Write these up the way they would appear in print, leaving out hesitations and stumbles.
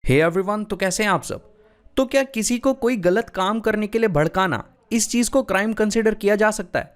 Hey everyone, तो कैसे हैं आप सब। तो क्या किसी को कोई गलत काम करने के लिए भड़काना, इस चीज़ को क्राइम कंसिडर किया जा सकता है।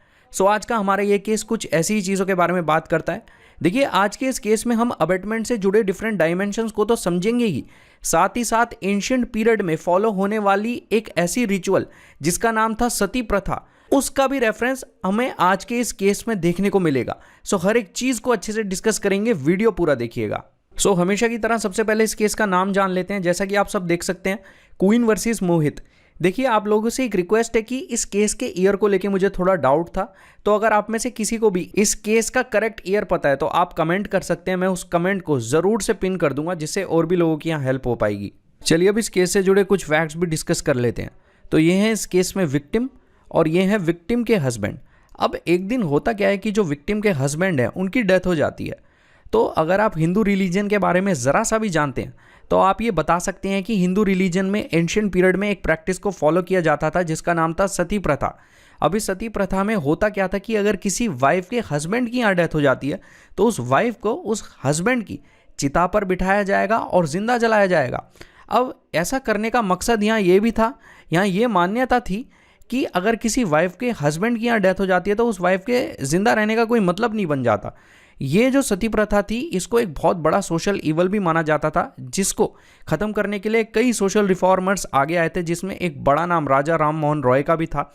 आज का हमारा ये केस कुछ ऐसी ही चीज़ों के बारे में बात करता है। देखिए, आज के इस केस में हम अबेटमेंट से जुड़े डिफरेंट डायमेंशंस को तो समझेंगे ही साथ एंशिएंट पीरियड में फॉलो होने वाली एक ऐसी रिचुअल जिसका नाम था सती प्रथा, उसका भी रेफरेंस हमें आज के इस केस में देखने को मिलेगा। हर एक चीज़ को अच्छे से डिस्कस करेंगे, वीडियो पूरा देखिएगा। हमेशा की तरह सबसे पहले इस केस का नाम जान लेते हैं। जैसा कि आप सब देख सकते हैं, क्वीन वर्सेस मोहित। देखिए, आप लोगों से एक रिक्वेस्ट है कि इस केस के ईयर को लेके मुझे थोड़ा डाउट था, तो अगर आप में से किसी को भी इस केस का करेक्ट ईयर पता है तो आप कमेंट कर सकते हैं। मैं उस कमेंट को जरूर से पिन कर दूंगा, जिससे और भी लोगों की यहाँ हेल्प हो पाएगी। चलिए, अब इस केस से जुड़े कुछ फैक्ट्स भी डिस्कस कर लेते हैं। तो ये है इस केस में विक्टिम और ये है विक्टिम के हस्बैंड। अब एक दिन होता क्या है कि जो विक्टिम के हस्बैंड है उनकी डेथ हो जाती है। तो अगर आप हिंदू रिलीजन के बारे में ज़रा सा भी जानते हैं तो आप ये बता सकते हैं कि हिंदू रिलीजन में एंशिएंट पीरियड में एक प्रैक्टिस को फॉलो किया जाता था जिसका नाम था सती प्रथा। अब इस सती प्रथा में होता क्या था कि अगर किसी वाइफ के हस्बैंड की यहाँ डेथ हो जाती है तो उस वाइफ को उस हस्बैंड की चिता पर बिठाया जाएगा और जिंदा जलाया जाएगा। अब ऐसा करने का मकसद यहाँ ये भी था, यहाँ ये मान्यता थी कि अगर किसी वाइफ के हस्बैंड की यहाँ डेथ हो जाती है तो उस वाइफ के जिंदा रहने का कोई मतलब नहीं बन जाता। ये जो सती प्रथा थी, इसको एक बहुत बड़ा सोशल इवल भी माना जाता था, जिसको ख़त्म करने के लिए कई सोशल रिफॉर्मर्स आगे आए थे, जिसमें एक बड़ा नाम राजा राम मोहन रॉय का भी था।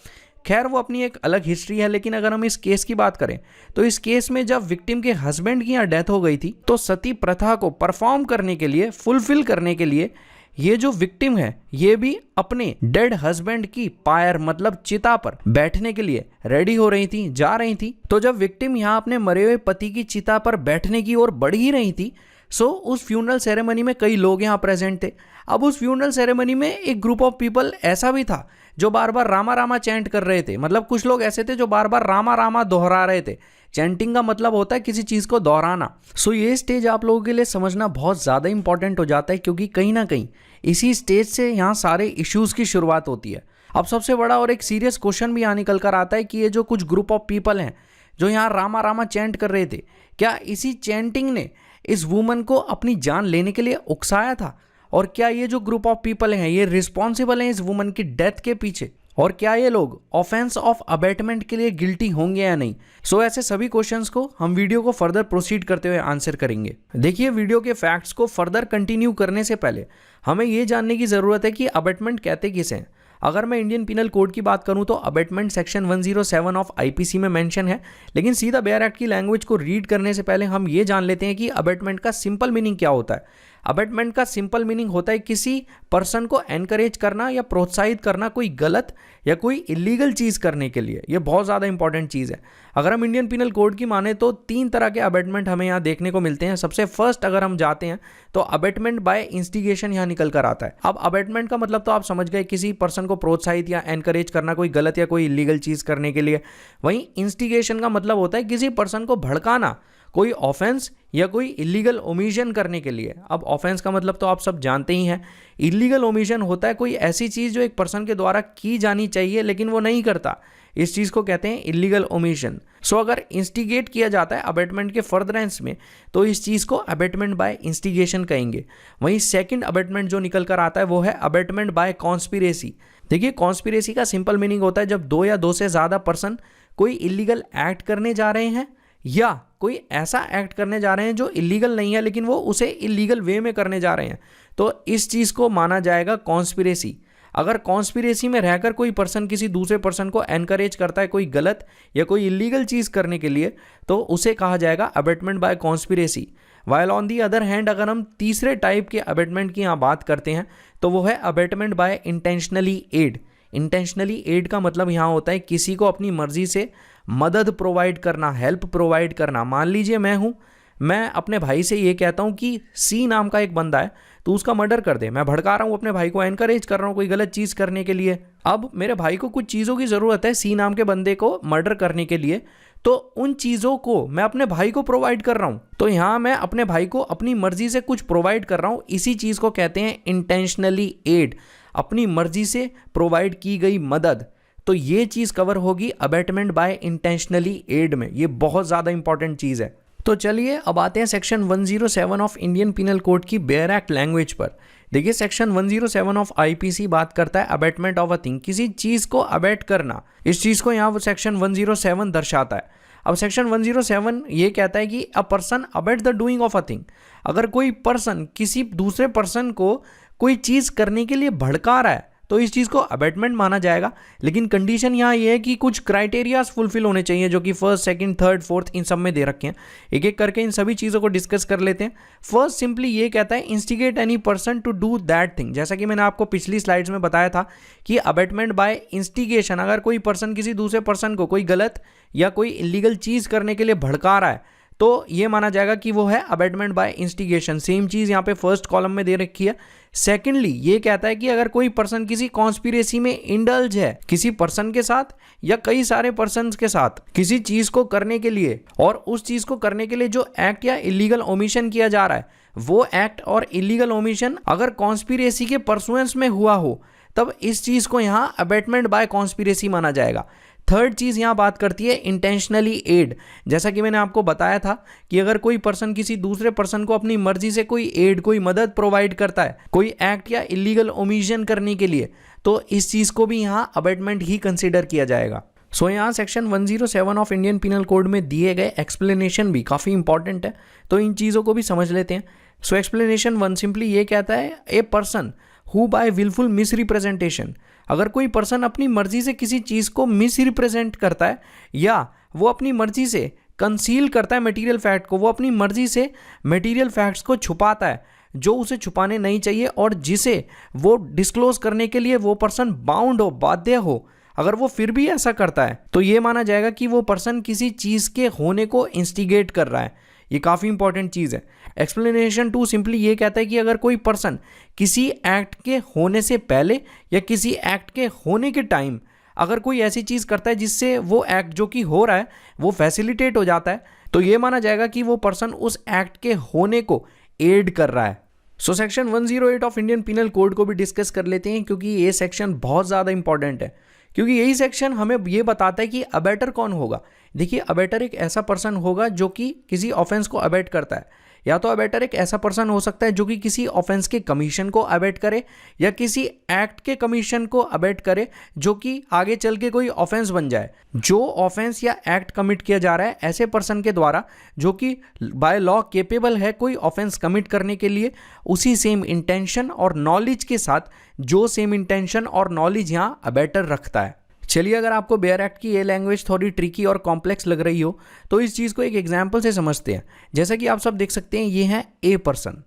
खैर, वो अपनी एक अलग हिस्ट्री है। लेकिन अगर हम इस केस की बात करें तो इस केस में जब विक्टिम के हस्बैंड की यहाँ डेथ हो गई थी तो सती प्रथा को परफॉर्म करने के लिए, फुलफिल करने के लिए, ये जो विक्टिम है ये भी अपने डेड हस्बैंड की पायर मतलब चिता पर बैठने के लिए रेडी हो रही थी, जा रही थी। तो जब विक्टिम यहाँ अपने मरे हुए पति की चिता पर बैठने की ओर बढ़ ही रही थी, उस फ्यूनरल सेरेमनी में कई लोग यहाँ प्रेजेंट थे। अब उस फ्यूनरल सेरेमनी में एक ग्रुप ऑफ पीपल ऐसा भी था जो बार बार रामा रामा चैंट कर रहे थे। मतलब कुछ लोग ऐसे थे जो बार बार रामा रामा दोहरा रहे थे। चैंटिंग का मतलब होता है किसी चीज़ को दोहराना। ये स्टेज आप लोगों के लिए समझना बहुत ज़्यादा इंपॉर्टेंट हो जाता है, क्योंकि कहीं ना कहीं इसी स्टेज से यहाँ सारे इश्यूज़ की शुरुआत होती है। अब सबसे बड़ा और एक सीरियस क्वेश्चन भी यहाँ निकल कर आता है कि ये जो कुछ ग्रुप ऑफ पीपल हैं जो यहाँ रामा रामा चैंट कर रहे थे, क्या इसी चैंटिंग ने इस वुमन को अपनी जान लेने के लिए उकसाया था? और क्या ये जो ग्रुप ऑफ पीपल हैं ये रिस्पॉन्सिबल हैं इस वुमन की डेथ के पीछे? और क्या ये लोग ऑफेंस ऑफ अबेटमेंट के लिए गिल्टी होंगे या नहीं? ऐसे सभी क्वेश्चंस को हम वीडियो को फर्दर प्रोसीड करते हुए आंसर करेंगे। देखिए, वीडियो के फैक्ट्स को फर्दर कंटिन्यू करने से पहले हमें ये जानने की ज़रूरत है कि अबेटमेंट कहते किसे हैं। अगर मैं इंडियन पिनल कोड की बात करूं तो अबेटमेंट सेक्शन 107 ऑफ आईपीसी में मेंशन है। लेकिन सीधा बेयर एक्ट की लैंग्वेज को रीड करने से पहले हम ये जान लेते हैं कि अबेटमेंट का सिंपल मीनिंग क्या होता है। अबेटमेंट का सिंपल मीनिंग होता है किसी पर्सन को एनकरेज करना या प्रोत्साहित करना कोई गलत या कोई इलीगल चीज़ करने के लिए। यह बहुत ज़्यादा इंपॉर्टेंट चीज़ है। अगर हम इंडियन पिनल कोड की माने तो 3 तरह के अबेटमेंट हमें यहाँ देखने को मिलते हैं। सबसे फर्स्ट अगर हम जाते हैं तो अबेटमेंट बाय इंस्टिगेशन यहाँ निकल कर आता है। अब अबेटमेंट का मतलब तो आप समझ गए, किसी पर्सन को प्रोत्साहित या एनकरेज करना कोई गलत या कोई इलीगल चीज़ करने के लिए। वहीं इंस्टिगेशन का मतलब होता है किसी पर्सन को भड़काना कोई ऑफेंस या कोई इलीगल ओमिशन करने के लिए। अब ऑफेंस का मतलब तो आप सब जानते ही हैं। इलीगल ओमिशन होता है कोई ऐसी चीज़ जो एक पर्सन के द्वारा की जानी चाहिए लेकिन वो नहीं करता, इस चीज़ को कहते हैं इलीगल ओमिशन। अगर इंस्टिगेट किया जाता है अबेटमेंट के फर्दरेंस में तो इस चीज़ को अबेटमेंट बाय इंस्टिगेशन कहेंगे। वहीं सेकंड अबेटमेंट जो निकल कर आता है वो है अबेटमेंट बाय कॉन्स्पिरेसी। देखिए, कॉन्स्पिरेसी का सिंपल मीनिंग होता है जब 2 या 2 से ज़्यादा पर्सन कोई इलीगल एक्ट करने जा रहे हैं या कोई ऐसा एक्ट करने जा रहे हैं जो इलीगल नहीं है लेकिन वो उसे इलीगल वे में करने जा रहे हैं, तो इस चीज़ को माना जाएगा कॉन्स्पिरेसी। अगर कॉन्स्पिरेसी में रहकर कोई पर्सन किसी दूसरे पर्सन को एनकरेज करता है कोई गलत या कोई इलीगल चीज़ करने के लिए तो उसे कहा जाएगा abetment by conspiracy. While on the other hand अगर हम तीसरे टाइप के अबेटमेंट की यहाँ बात करते हैं तो वो है abetment by intentionally aid. Intentionally aid का मतलब यहाँ होता है किसी को अपनी मर्जी से मदद प्रोवाइड करना, हेल्प प्रोवाइड करना। मान लीजिए मैं अपने भाई से ये कहता हूँ कि सी नाम का एक बंदा है तो उसका मर्डर कर दे। मैं भड़का रहा हूँ अपने भाई को, एनकरेज कर रहा हूँ कोई गलत चीज़ करने के लिए। अब मेरे भाई को कुछ चीज़ों की ज़रूरत है सी नाम के बंदे को मर्डर करने के लिए, तो उन चीज़ों को मैं अपने भाई को प्रोवाइड कर रहा हूँ। तो यहाँ मैं अपने भाई को अपनी मर्जी से कुछ प्रोवाइड कर रहा हूँ, इसी चीज़ को कहते हैं इंटेंशनली एड, अपनी मर्जी से प्रोवाइड की गई मदद। तो ये चीज़ कवर होगी अबेटमेंट बाय इंटेंशनली एड में। ये बहुत ज़्यादा इंपॉर्टेंट चीज़ है। तो चलिए अब आते हैं section 107 of Indian penal code की बेयर एक्ट लैंग्वेज पर। देखिए सेक्शन 107 ऑफ आईपीसी बात करता है अबेटमेंट ऑफ अ थिंग, किसी चीज को अबेट करना। इस चीज को यहाँ सेक्शन 107 दर्शाता है। अब सेक्शन 107 ये कहता है कि a person abate the doing of a thing. अगर कोई पर्सन किसी दूसरे पर्सन को कोई चीज करने के लिए भड़का रहा है तो इस चीज को अबेटमेंट माना जाएगा। लेकिन कंडीशन यहाँ ये है कि कुछ क्राइटेरियाज फुलफिल होने चाहिए जो कि फर्स्ट, सेकंड, थर्ड, फोर्थ इन सब में दे रखे हैं। एक एक करके इन सभी चीज़ों को डिस्कस कर लेते हैं। फर्स्ट सिंपली ये कहता है instigate any person to do that thing. जैसा कि मैंने आपको पिछली स्लाइड्स में बताया था कि अबेटमेंट बाय इंस्टिगेशन, अगर कोई पर्सन किसी दूसरे पर्सन को कोई गलत या कोई इलीगल चीज़ करने के लिए भड़का रहा है तो ये माना जाएगा कि वो है अबेटमेंट बाय इंस्टिगेशन। सेम चीज़ यहाँ पे फर्स्ट कॉलम में दे रखी है। सेकेंडली ये कहता है कि अगर कोई पर्सन किसी कॉन्स्पिरेसी में इंडल्ज है, किसी पर्सन के साथ या कई सारे पर्सन के साथ किसी चीज को करने के लिए, और उस चीज को करने के लिए जो एक्ट या इलीगल ओमिशन किया जा रहा है वो एक्ट और इलीगल ओमिशन अगर कॉन्स्पिरेसी के परसुएंस में हुआ हो तब इस चीज को यहाँ अबेटमेंट बाय कॉन्स्पिरेसी माना जाएगा। थर्ड चीज़ यहाँ बात करती है इंटेंशनली एड। जैसा कि मैंने आपको बताया था कि अगर कोई पर्सन किसी दूसरे पर्सन को अपनी मर्जी से कोई एड, कोई मदद प्रोवाइड करता है कोई एक्ट या इलीगल ओमिशन करने के लिए, तो इस चीज़ को भी यहाँ अबेटमेंट ही कंसिडर किया जाएगा। सो यहाँ section 107 of Indian penal code में दिए गए एक्सप्लेनेशन भी काफ़ी इंपॉर्टेंट है, तो इन चीज़ों को भी समझ लेते हैं। सो एक्सप्लेनेशन 1 सिंपली ये कहता है a person who by wilful misrepresentation. अगर कोई पर्सन अपनी मर्जी से किसी चीज़ को मिस रिप्रेजेंट करता है या वो अपनी मर्जी से कंसील करता है मटेरियल फैक्ट को, वो अपनी मर्जी से मटेरियल फैक्ट्स को छुपाता है जो उसे छुपाने नहीं चाहिए और जिसे वो डिस्क्लोज करने के लिए वो पर्सन बाउंड हो, बाध्य हो, अगर वो फिर भी ऐसा करता है तो ये माना जाएगा कि वो पर्सन किसी चीज़ के होने को इंस्टिगेट कर रहा है। ये काफ़ी इंपॉर्टेंट चीज़ है। एक्सप्लेनेशन 2 सिंपली ये कहता है कि अगर कोई पर्सन किसी एक्ट के होने से पहले या किसी एक्ट के होने के टाइम अगर कोई ऐसी चीज़ करता है जिससे वो एक्ट जो कि हो रहा है वो फैसिलिटेट हो जाता है तो ये माना जाएगा कि वो पर्सन उस एक्ट के होने को एड कर रहा है। So section 108 of Indian penal code को भी डिस्कस कर लेते हैं क्योंकि ये सेक्शन बहुत ज़्यादा इंपॉर्टेंट है, क्योंकि यही सेक्शन हमें ये बताता है कि अबेटर कौन होगा। देखिए अबेटर एक ऐसा पर्सन होगा जो कि किसी ऑफेंस को अबेट करता है, या तो अबेटर एक ऐसा पर्सन हो सकता है जो कि किसी ऑफेंस के कमीशन को अबेट करे या किसी एक्ट के कमीशन को अबेट करे जो कि आगे चल के कोई ऑफेंस बन जाए। जो ऑफेंस या एक्ट कमिट किया जा रहा है ऐसे पर्सन के द्वारा जो कि बाय लॉ केपेबल है कोई ऑफेंस कमिट करने के लिए, उसी सेम इंटेंशन और नॉलेज के साथ जो सेम इंटेंशन और नॉलेज यहाँ अबेटर रखता है। चलिए अगर आपको बेयर एक्ट की ये लैंग्वेज थोड़ी ट्रिकी और कॉम्प्लेक्स लग रही हो तो इस चीज़ को एक एग्जांपल से समझते हैं। जैसा कि आप सब देख सकते हैं ये है ए पर्सन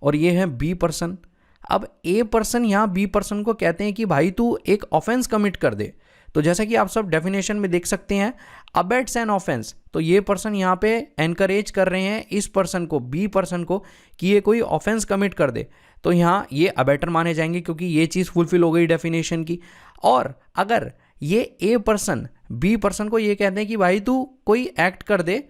और ये है बी पर्सन। अब ए पर्सन यहाँ बी पर्सन को कहते हैं कि भाई तू एक ऑफेंस कमिट कर दे। तो जैसा कि आप सब डेफिनेशन में देख सकते हैं अबेट्स एन ऑफेंस, तो ये पर्सन यहाँ पे एनकरेज कर रहे हैं इस पर्सन को, बी पर्सन को, कि ये कोई ऑफेंस कमिट कर दे, तो यहाँ ये अबेटर माने जाएंगे क्योंकि ये चीज़ फुलफिल हो गई डेफिनेशन की। और अगर ये ए पर्सन बी पर्सन को ये कहते हैं कि भाई तू कोई एक्ट कर दे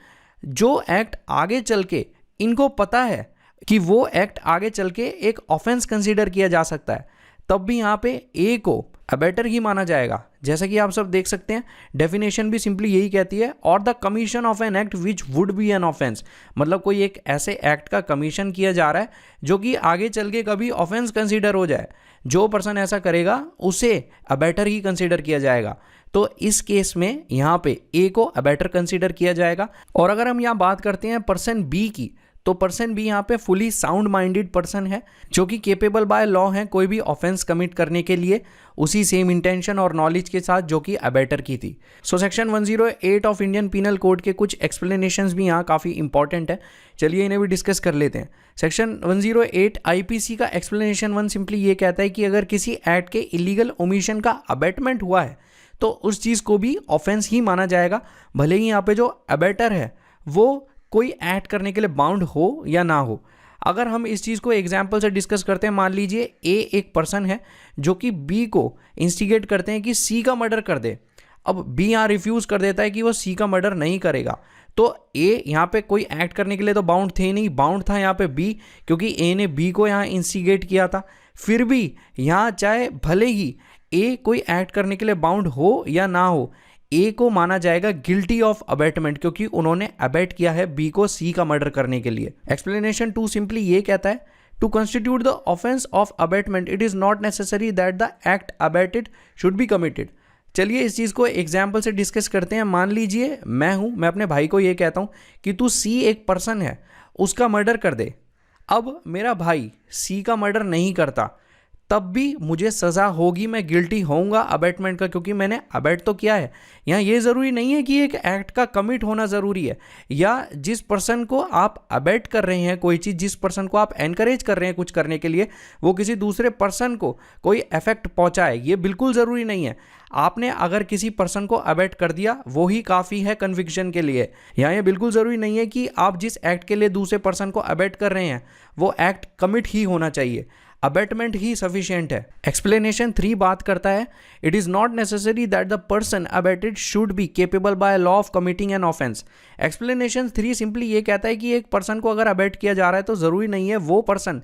जो एक्ट आगे चल के इनको पता है कि वो एक्ट आगे चल के एक ऑफेंस कंसीडर किया जा सकता है, तब भी यहाँ पे ए को अबेटर ही माना जाएगा। जैसा कि आप सब देख सकते हैं डेफिनेशन भी सिंपली यही कहती है, और the commission of an act which would be an offence, मतलब कोई एक ऐसे एक्ट का कमीशन किया जा रहा है जो कि आगे चल के कभी ऑफेंस कंसीडर हो जाए, जो पर्सन ऐसा करेगा उसे अबेटर ही कंसीडर किया जाएगा। तो इस केस में यहाँ पे ए को अबेटर कंसीडर किया जाएगा। और अगर हम यहाँ बात करते हैं पर्सन बी की, तो पर्सन बी यहाँ पे फुली साउंड माइंडेड पर्सन है जो कि केपेबल बाय लॉ है कोई भी ऑफेंस कमिट करने के लिए उसी सेम इंटेंशन और नॉलेज के साथ जो कि अबेटर की थी। So section 108 of Indian penal code के कुछ एक्सप्लेनेशंस भी यहाँ काफ़ी इंपॉर्टेंट है, चलिए इन्हें भी डिस्कस कर लेते हैं। सेक्शन 108 आईपीसी का एक्सप्लेनेशन 1 सिंपली ये कहता है कि अगर किसी एक्ट के इलीगल ओमिशन का अबेटमेंट हुआ है तो उस चीज़ को भी ऑफेंस ही माना जाएगा, भले ही यहाँ पे जो अबेटर है वो कोई एक्ट करने के लिए बाउंड हो या ना हो। अगर हम इस चीज़ को एग्जाम्पल से डिस्कस करते हैं, मान लीजिए ए एक पर्सन है जो कि बी को इंस्टिगेट करते हैं कि सी का मर्डर कर दे। अब बी यहाँ रिफ्यूज़ कर देता है कि वो सी का मर्डर नहीं करेगा, तो ए यहाँ पे कोई एक्ट करने के लिए तो बाउंड थे नहीं, बाउंड था यहाँ पे बी, क्योंकि ए ने बी को यहाँ इंस्टिगेट किया था। फिर भी यहाँ चाहे भले ही ए कोई एक्ट करने के लिए बाउंड हो या ना हो, ए को माना जाएगा गिल्टी ऑफ अबेटमेंट, क्योंकि उन्होंने अबेट किया है बी को सी का मर्डर करने के लिए। एक्सप्लेनेशन 2 सिंपली ये कहता है, to constitute the offence of abetment it is not necessary that the act abetted should be committed. चलिए इस चीज़ को एग्जाम्पल से डिस्कस करते हैं। मान लीजिए मैं अपने भाई को ये कहता हूँ कि तू सी एक पर्सन है, उसका मर्डर कर दे। अब मेरा भाई सी का मर्डर नहीं करता, तब भी मुझे सज़ा होगी, मैं गिल्टी होऊंगा अबेटमेंट का, क्योंकि मैंने अबेट तो किया है। यहाँ ये ज़रूरी नहीं है कि एक एक्ट का कमिट होना ज़रूरी है, या जिस पर्सन को आप अबेट कर रहे हैं कोई चीज़, जिस पर्सन को आप एनकरेज कर रहे हैं कुछ करने के लिए, वो किसी दूसरे पर्सन को कोई इफेक्ट पहुँचाए, ये बिल्कुल ज़रूरी नहीं है। आपने अगर किसी पर्सन को अबेट कर दिया वो ही काफ़ी है कन्विक्शन के लिए। यहाँ ये बिल्कुल ज़रूरी नहीं है कि आप जिस एक्ट के लिए दूसरे पर्सन को अबेट कर रहे हैं वो एक्ट कमिट ही होना चाहिए, अबेटमेंट ही सफिशिएंट है। एक्सप्लेनेशन 3 बात करता है, it is not necessary that the person abetted should be capable by law of committing an offence. Explanation 3 simply ये कहता है कि एक पर्सन को अगर अबेट किया जा रहा है तो ज़रूरी नहीं है वो पर्सन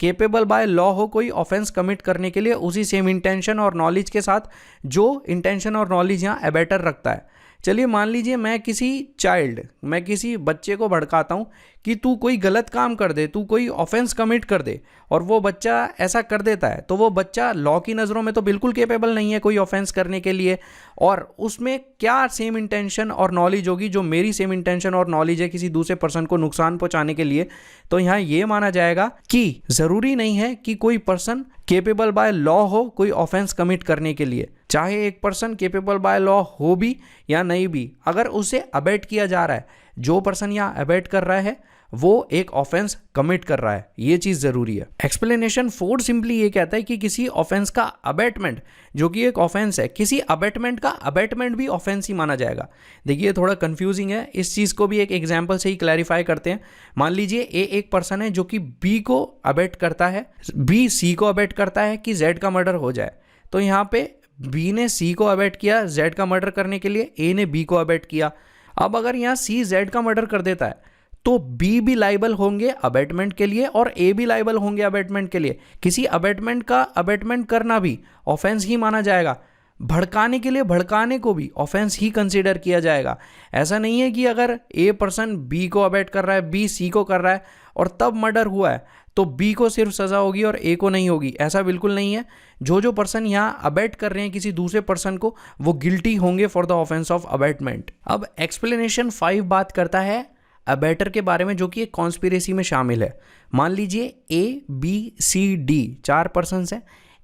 केपेबल बाय लॉ हो कोई ऑफेंस कमिट करने के लिए उसी सेम इंटेंशन और नॉलेज के साथ जो इंटेंशन और नॉलेज यहाँ अबेटर रखता है। चलिए मान लीजिए मैं किसी बच्चे को भड़काता हूँ कि तू कोई गलत काम कर दे, तू कोई ऑफेंस कमिट कर दे, और वो बच्चा ऐसा कर देता है, तो वो बच्चा लॉ की नज़रों में तो बिल्कुल केपेबल नहीं है कोई ऑफेंस करने के लिए। और उसमें क्या सेम इंटेंशन और नॉलेज होगी जो मेरी सेम इंटेंशन और नॉलेज है किसी दूसरे पर्सन को नुकसान पहुंचाने के लिए। तो यहाँ ये माना जाएगा कि ज़रूरी नहीं है कि कोई पर्सन केपेबल बाय लॉ हो कोई ऑफेंस कमिट करने के लिए, चाहे एक पर्सन केपेबल बाय लॉ हो भी या नहीं भी, अगर उसे अबेट किया जा रहा है, जो पर्सन यहाँ अबेट कर रहा है वो एक ऑफेंस कमिट कर रहा है, ये चीज़ ज़रूरी है। एक्सप्लेनेशन 4 सिंपली ये कहता है कि किसी ऑफेंस का अबेटमेंट जो कि एक ऑफेंस है, किसी अबेटमेंट का अबेटमेंट भी ऑफेंस ही माना जाएगा। देखिए थोड़ा कंफ्यूजिंग है, इस चीज़ को भी एक एग्जाम्पल से ही क्लैरिफाई करते हैं। मान लीजिए ए एक पर्सन है जो कि बी को अबेट करता है, बी सी को अबेट करता है कि जेड का मर्डर हो जाए। तो यहाँ पे बी ने सी को अबेट किया जेड का मर्डर करने के लिए, ए ने बी को अबेट किया। अब अगर यहाँ सी जेड का मर्डर कर देता है तो बी भी लाइबल होंगे अबेटमेंट के लिए और ए भी लाइबल होंगे अबेटमेंट के लिए। किसी अबेटमेंट का अबेटमेंट करना भी ऑफेंस ही माना जाएगा, भड़काने के लिए भड़काने को भी ऑफेंस ही कंसीडर किया जाएगा। ऐसा नहीं है कि अगर ए पर्सन बी को अबेट कर रहा है, बी सी को कर रहा है और तब मर्डर हुआ है तो बी को सिर्फ सज़ा होगी और ए को नहीं होगी, ऐसा बिल्कुल नहीं है। जो पर्सन यहाँ अबेट कर रहे हैं किसी दूसरे पर्सन को वो गिल्टी होंगे for the offence of abetment. अब एक्सप्लेनेशन 5 बात करता है अबेटर के बारे में जो कि एक कॉन्स्पिरेसी में शामिल है। मान लीजिए A B C D 4 persons हैं,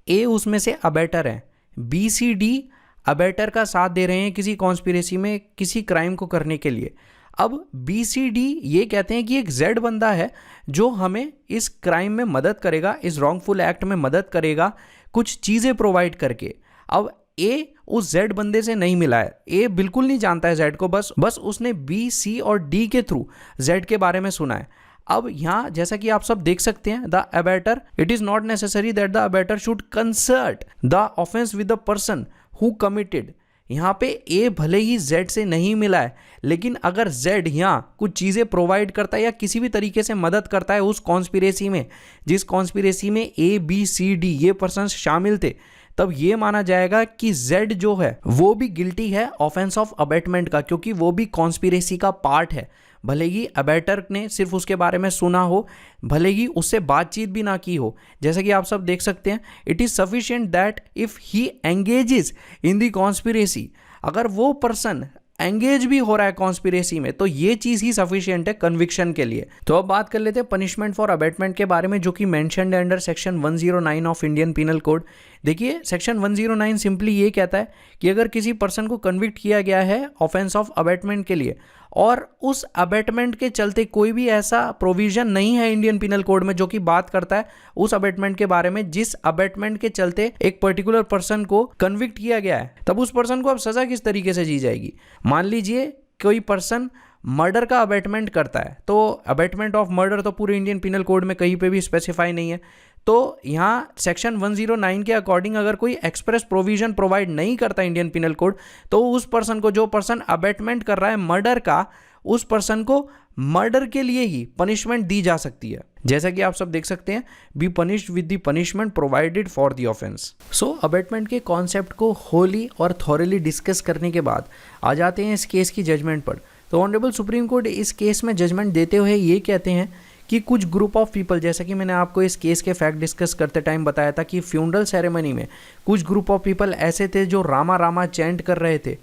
ए उसमें से अबेटर है, बी सी डी अबेटर का साथ दे रहे हैं किसी कॉन्स्पिरेसी में किसी क्राइम को करने के लिए। अब बी सी डी ये कहते हैं कि एक जेड बंदा है जो हमें इस क्राइम में मदद करेगा, इस रॉन्गफुल एक्ट में मदद करेगा कुछ चीज़ें प्रोवाइड करके। अब ए उस जेड बंदे से नहीं मिला है, ए बिल्कुल नहीं जानता है जेड को, बस उसने बी सी और डी के थ्रू जेड के बारे में सुना है। अब यहाँ जैसा कि आप सब देख सकते हैं, the abettor it is not necessary that the abettor should concert the offence with the person who committed. यहाँ पे ए भले ही जेड से नहीं मिला है, लेकिन अगर जेड यहाँ कुछ चीज़ें प्रोवाइड करता है या किसी भी तरीके से मदद करता है उस कॉन्स्पिरेसी में, जिस कॉन्स्पिरेसी में ए बी सी डी ये पर्सन शामिल थे, तब ये माना जाएगा कि जेड जो है वो भी गिल्टी है ऑफेंस ऑफ अबेटमेंट का, क्योंकि वो भी कॉन्स्पिरेसी का पार्ट है। भले ही अबेटर ने सिर्फ उसके बारे में सुना हो, भले ही उससे बातचीत भी ना की हो। जैसा कि आप सब देख सकते हैं, it is sufficient that if he engages in the conspiracy, अगर वो पर्सन एंगेज भी हो रहा है कॉन्स्पिरेसी में तो ये चीज़ ही सफिशिएंट है कन्विक्शन के लिए। तो अब बात कर लेते हैं पनिशमेंट फॉर अबेटमेंट के बारे में, जो कि mentioned under section 109 of Indian penal code. देखिए सेक्शन 109 सिंपली ये कहता है कि अगर किसी पर्सन को कन्विक्ट किया गया है ऑफेंस ऑफ अबेटमेंट के लिए और उस अबेटमेंट के चलते कोई भी ऐसा प्रोविजन नहीं है इंडियन पिनल कोड में जो कि बात करता है उस अबेटमेंट के बारे में जिस अबेटमेंट के चलते एक पर्टिकुलर पर्सन को कन्विक्ट किया गया है, तब उस पर्सन को अब सज़ा किस तरीके से दी जाएगी। मान लीजिए कोई पर्सन मर्डर का अबेटमेंट करता है, तो अबेटमेंट ऑफ मर्डर तो पूरे इंडियन पिनल कोड में कहीं पे भी स्पेसिफाई नहीं है। तो यहाँ सेक्शन 109 के अकॉर्डिंग अगर कोई एक्सप्रेस प्रोविजन प्रोवाइड नहीं करता इंडियन पिनल कोड, तो उस पर्सन को, जो पर्सन अबेटमेंट कर रहा है मर्डर का, उस पर्सन को मर्डर के लिए ही पनिशमेंट दी जा सकती है। जैसा कि आप सब देख सकते हैं, be punished with the punishment provided for the offence. So abetment के कॉन्सेप्ट को होली और थॉरली डिस्कस करने के बाद आ जाते हैं इस केस की जजमेंट पर। तो ऑनरेबल सुप्रीम कोर्ट इस केस में जजमेंट देते हुए ये कहते हैं कि कुछ ग्रुप ऑफ पीपल, जैसा कि मैंने आपको इस केस के फैक्ट डिस्कस करते टाइम बताया था कि फ्यूनरल सेरेमनी में कुछ ग्रुप ऑफ पीपल ऐसे थे जो रामा रामा चैंट कर रहे थे,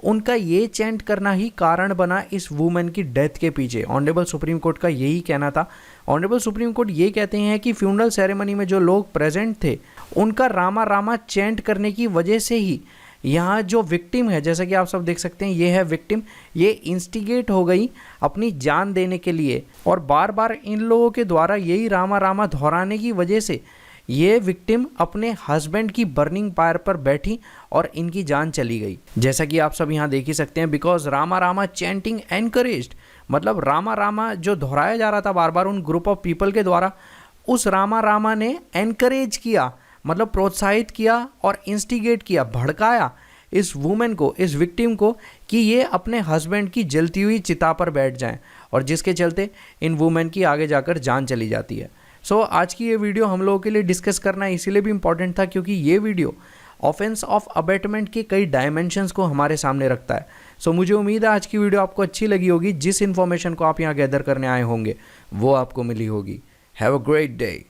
उनका ये चैंट करना ही कारण बना इस वुमेन की डेथ के पीछे। ऑनरेबल सुप्रीम कोर्ट का यही कहना था। ऑनरेबल सुप्रीम कोर्ट ये कहते हैं कि फ्यूनरल सेरेमनी में जो लोग प्रेजेंट थे उनका रामा रामा चैंट करने की वजह से ही यहाँ जो विक्टिम है, जैसा कि आप सब देख सकते हैं, ये है विक्टिम, ये इंस्टिगेट हो गई अपनी जान देने के लिए, और बार बार इन लोगों के द्वारा यही रामा रामा दोहराने की वजह से ये विक्टिम अपने हस्बैंड की बर्निंग पायर पर बैठी और इनकी जान चली गई। जैसा कि आप सब यहाँ देख ही सकते हैं, because Rama Rama chanting encouraged, मतलब रामा रामा जो दोहराया जा रहा था बार बार उन ग्रुप ऑफ पीपल के द्वारा, उस रामा रामा ने एनकरेज किया, मतलब प्रोत्साहित किया और इंस्टिगेट किया, भड़काया इस वुमेन को, इस विक्टिम को, कि ये अपने हस्बैंड की जलती हुई चिता पर बैठ जाएं, और जिसके चलते इन वुमेन की आगे जाकर जान चली जाती है। सो आज की ये वीडियो हम लोगों के लिए डिस्कस करना इसीलिए भी इम्पॉर्टेंट था क्योंकि ये वीडियो ऑफेंस ऑफ अबेटमेंट के कई डायमेंशंस को हमारे सामने रखता है। सो मुझे उम्मीद है आज की वीडियो आपको अच्छी लगी होगी। जिस इन्फॉर्मेशन को आप यहाँ गैदर करने आए होंगे वो आपको मिली होगी। Have a great day.